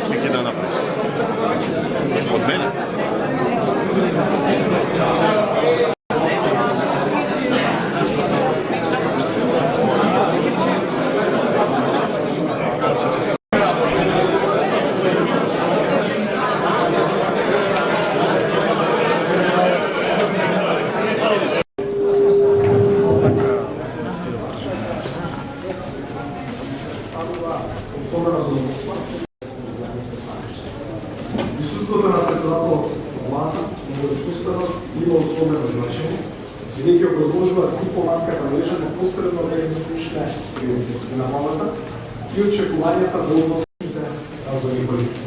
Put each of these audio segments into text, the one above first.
Слики да направиш. Од мене? Присуството на председателот влада во искуствено има особено значење, бидејќи го изложува дипломатската мрежа непосредно на клучни приоритети на владата и очекувањата во односните развојни политики.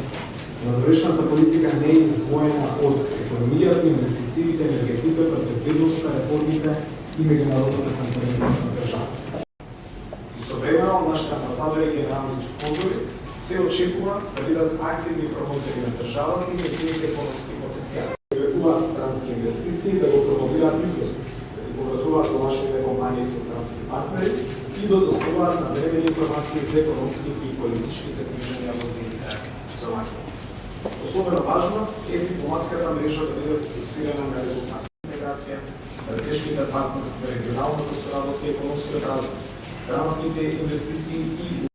Надворешната политика не е издвоена од економијата, инвестициите, енергетиката, безбедноста, реформите и меѓународната конкурентност на државата. Истовремено, нашите амбасадори и генерални конзули се очекува да бидат активни промотери на државата и незините економски потенцијали. Привлекуваат странски инвестиции, да го промовираат извозвост, да ги поврзуваат домашните компании со странски партнери и да доставуваат навремени информации за економски и политичките движења во земјите домашни. Особено важно е дипломатската мрежа да биде фокусирана на резултати. Интеграција, стратешките партнерства, регионалната соработка и економскиот развој, странските инвестиции и